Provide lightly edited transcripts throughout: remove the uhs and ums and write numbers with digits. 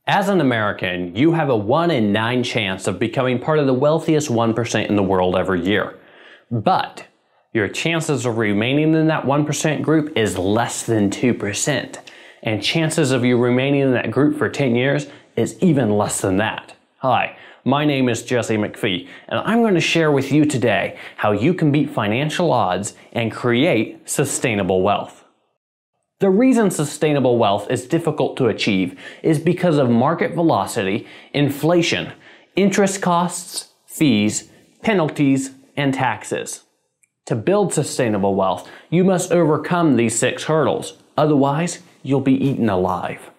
As an American, you have a 1 in 9 chance of becoming part of the wealthiest 1% in the world every year. But your chances of remaining in that 1% group is less than 2%. And chances of you remaining in that group for 10 years is even less than that. Hi, my name is Jesse McFie, and I'm going to share with you today how you can beat financial odds and create sustainable wealth. The reason sustainable wealth is difficult to achieve is because of market velocity, inflation, interest costs, fees, penalties, and taxes. To build sustainable wealth, you must overcome these 6 hurdles. Otherwise, you'll be eaten alive.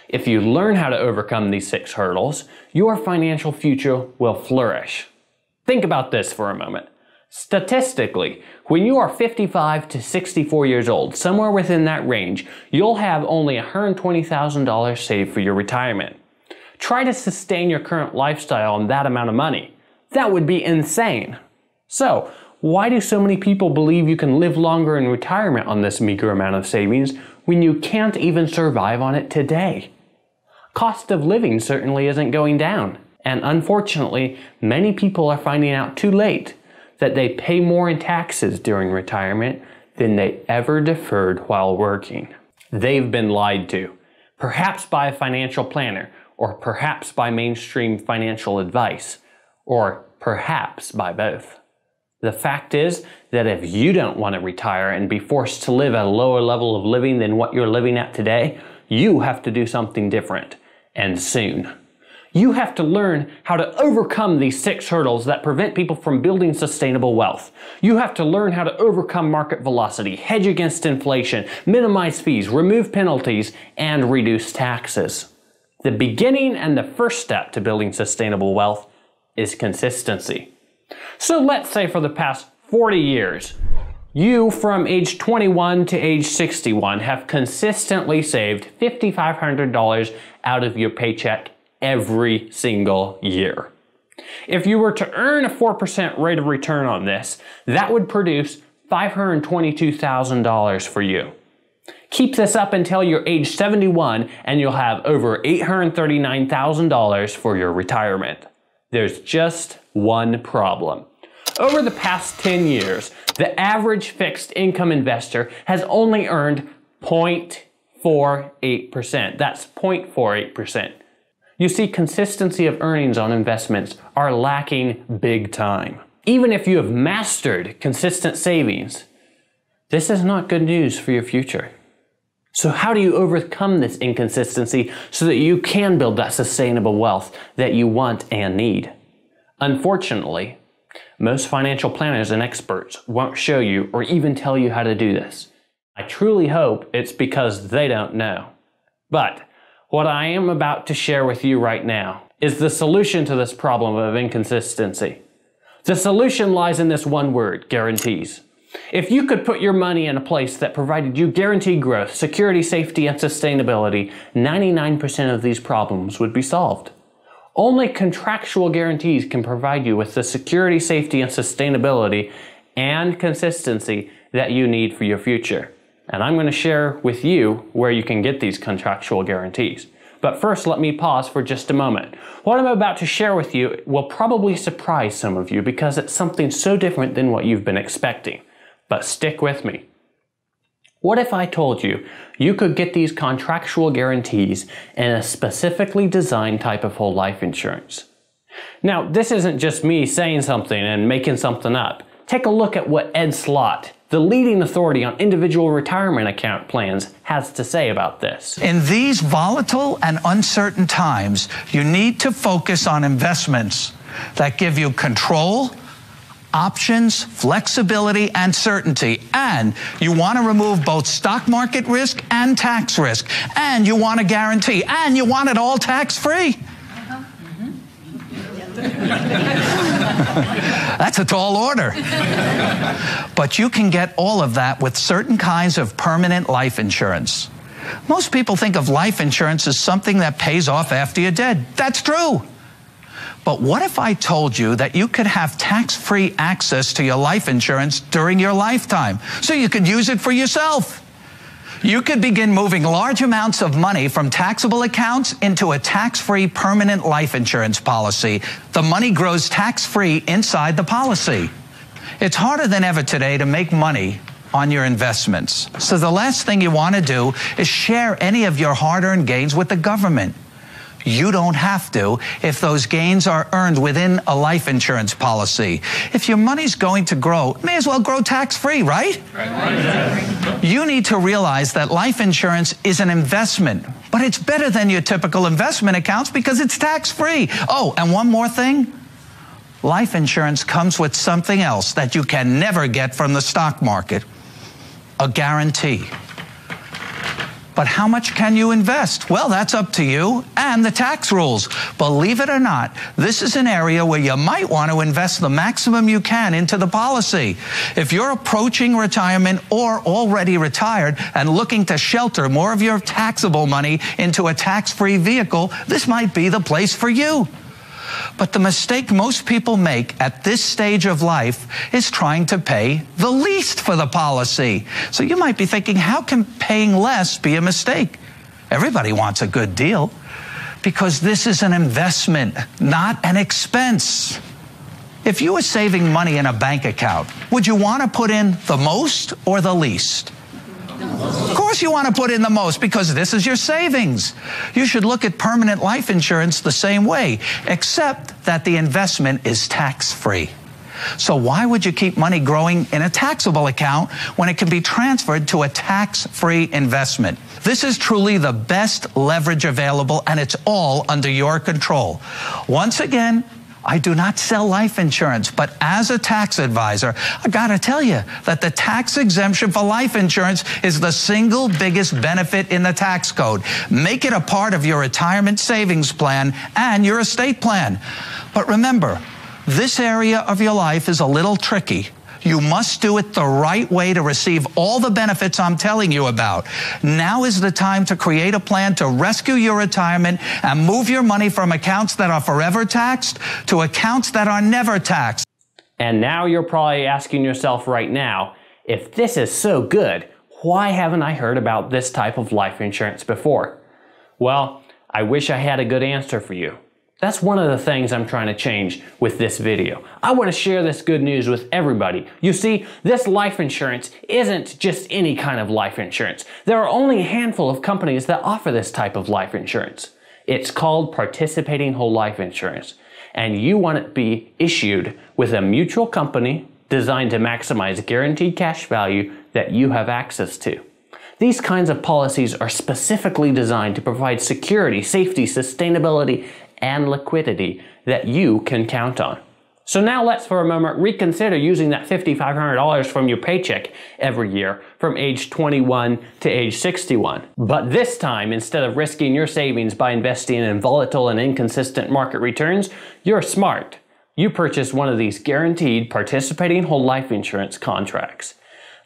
If you learn how to overcome these 6 hurdles, your financial future will flourish. Think about this for a moment. Statistically, when you are 55 to 64 years old, somewhere within that range, you'll have only $120,000 saved for your retirement. Try to sustain your current lifestyle on that amount of money. That would be insane. So, why do so many people believe you can live longer in retirement on this meager amount of savings when you can't even survive on it today? Cost of living certainly isn't going down, and unfortunately, many people are finding out too late that they pay more in taxes during retirement than they ever deferred while working. They've been lied to, perhaps by a financial planner, or perhaps by mainstream financial advice, or perhaps by both. The fact is that if you don't want to retire and be forced to live at a lower level of living than what you're living at today, you have to do something different, and soon. You have to learn how to overcome these 6 hurdles that prevent people from building sustainable wealth. You have to learn how to overcome market velocity, hedge against inflation, minimize fees, remove penalties, and reduce taxes. The beginning and the first step to building sustainable wealth is consistency. So let's say for the past 40 years, you from age 21 to age 61 have consistently saved $5,500 out of your paycheck every single year. If you were to earn a 4% rate of return on this, that would produce $522,000 for you. Keep this up until you're age 71 and you'll have over $839,000 for your retirement. There's just one problem. Over the past 10 years, the average fixed income investor has only earned 0.48%. That's 0.48%. You see, consistency of earnings on investments are lacking big time. Even if you have mastered consistent savings, this is not good news for your future. So how do you overcome this inconsistency so that you can build that sustainable wealth that you want and need? Unfortunately, most financial planners and experts won't show you or even tell you how to do this. I truly hope it's because they don't know. But what I am about to share with you right now is the solution to this problem of inconsistency. The solution lies in this one word, guarantees. If you could put your money in a place that provided you guaranteed growth, security, safety, and sustainability, 99% of these problems would be solved. Only contractual guarantees can provide you with the security, safety, and sustainability and consistency that you need for your future. And I'm going to share with you where you can get these contractual guarantees. But first, let me pause for just a moment. What I'm about to share with you will probably surprise some of you because it's something so different than what you've been expecting. But stick with me. What if I told you you could get these contractual guarantees in a specifically designed type of whole life insurance? Now, this isn't just me saying something and making something up. Take a look at what Ed Slott, the leading authority on individual retirement account plans, has to say about this. In these volatile and uncertain times, you need to focus on investments that give you control, options, flexibility, and certainty. And you want to remove both stock market risk and tax risk. And you want a guarantee. And you want it all tax-free. That's a tall order. But you can get all of that with certain kinds of permanent life insurance. Most people think of life insurance as something that pays off after you're dead. That's true. But what if I told you that you could have tax-free access to your life insurance during your lifetime, so you could use it for yourself? You could begin moving large amounts of money from taxable accounts into a tax-free permanent life insurance policy. The money grows tax-free inside the policy. It's harder than ever today to make money on your investments. So the last thing you want to do is share any of your hard-earned gains with the government. You don't have to if those gains are earned within a life insurance policy. If your money's going to grow, it may as well grow tax-free, right? Right. You need to realize that life insurance is an investment, but it's better than your typical investment accounts because it's tax-free. Oh, and one more thing. Life insurance comes with something else that you can never get from the stock market, a guarantee. But how much can you invest? Well, that's up to you and the tax rules. Believe it or not, this is an area where you might want to invest the maximum you can into the policy. If you're approaching retirement or already retired and looking to shelter more of your taxable money into a tax-free vehicle, this might be the place for you. But the mistake most people make at this stage of life is trying to pay the least for the policy. So you might be thinking, how can paying less be a mistake? Everybody wants a good deal because this is an investment, not an expense. If you were saving money in a bank account, would you want to put in the most or the least? Of course you want to put in the most because this is your savings. You should look at permanent life insurance the same way, except that the investment is tax-free. So why would you keep money growing in a taxable account when it can be transferred to a tax-free investment? This is truly the best leverage available, and it's all under your control. Once again, I do not sell life insurance, but as a tax advisor, I gotta tell you that the tax exemption for life insurance is the single biggest benefit in the tax code. Make it a part of your retirement savings plan and your estate plan. But remember, this area of your life is a little tricky. You must do it the right way to receive all the benefits I'm telling you about. Now is the time to create a plan to rescue your retirement and move your money from accounts that are forever taxed to accounts that are never taxed. And now you're probably asking yourself right now, if this is so good, why haven't I heard about this type of life insurance before? Well, I wish I had a good answer for you. That's one of the things I'm trying to change with this video. I want to share this good news with everybody. You see, this life insurance isn't just any kind of life insurance. There are only a handful of companies that offer this type of life insurance. It's called participating whole life insurance, and you want it to be issued with a mutual company designed to maximize guaranteed cash value that you have access to. These kinds of policies are specifically designed to provide security, safety, sustainability, and liquidity that you can count on. So now let's for a moment reconsider using that $5,500 from your paycheck every year from age 21 to age 61. But this time, instead of risking your savings by investing in volatile and inconsistent market returns, you're smart. You purchase one of these guaranteed participating whole life insurance contracts.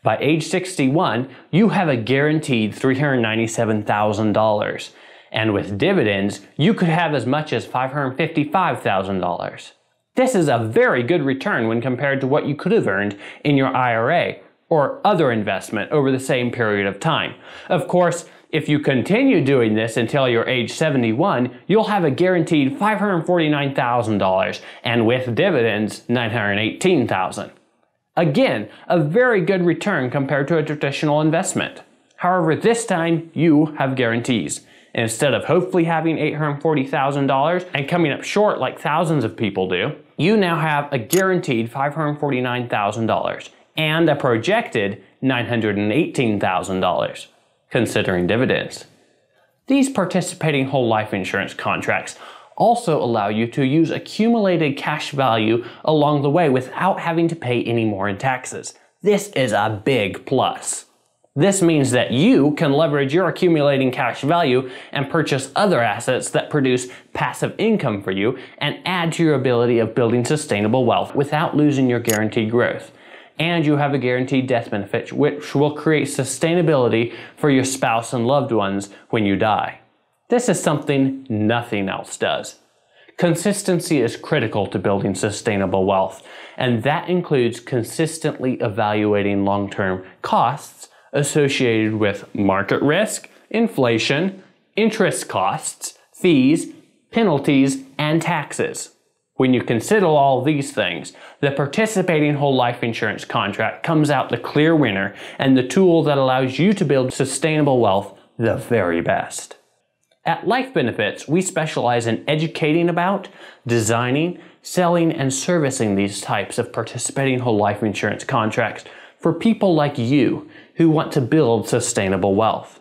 By age 61, you have a guaranteed $397,000. And with dividends, you could have as much as $555,000. This is a very good return when compared to what you could have earned in your IRA or other investment over the same period of time. Of course, if you continue doing this until you're age 71, you'll have a guaranteed $549,000 and with dividends, $918,000. Again, a very good return compared to a traditional investment. However, this time you have guarantees. Instead of hopefully having $840,000 and coming up short like thousands of people do, you now have a guaranteed $549,000 and a projected $918,000, considering dividends. These participating whole life insurance contracts also allow you to use accumulated cash value along the way without having to pay any more in taxes. This is a big plus. This means that you can leverage your accumulating cash value and purchase other assets that produce passive income for you and add to your ability of building sustainable wealth without losing your guaranteed growth. And you have a guaranteed death benefit which will create sustainability for your spouse and loved ones when you die. This is something nothing else does. Consistency is critical to building sustainable wealth, and that includes consistently evaluating long-term costs associated with market risk, inflation, interest costs, fees, penalties, and taxes. When you consider all these things, the participating whole life insurance contract comes out the clear winner and the tool that allows you to build sustainable wealth the very best. At Life Benefits, we specialize in educating about, designing, selling, and servicing these types of participating whole life insurance contracts for people like you who want to build sustainable wealth.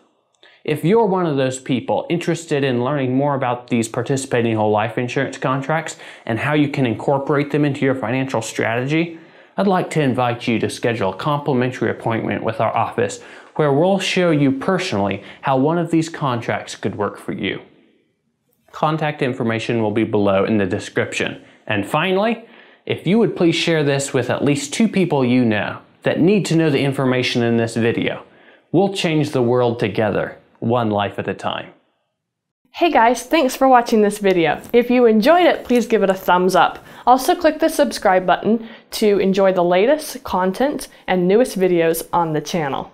If you're one of those people interested in learning more about these participating whole life insurance contracts and how you can incorporate them into your financial strategy, I'd like to invite you to schedule a complimentary appointment with our office where we'll show you personally how one of these contracts could work for you. Contact information will be below in the description. And finally, if you would please share this with at least 2 people you know that need to know the information in this video. We'll change the world together, one life at a time. Hey guys, thanks for watching this video. If you enjoyed it, please give it a thumbs up. Also click the subscribe button to enjoy the latest content and newest videos on the channel.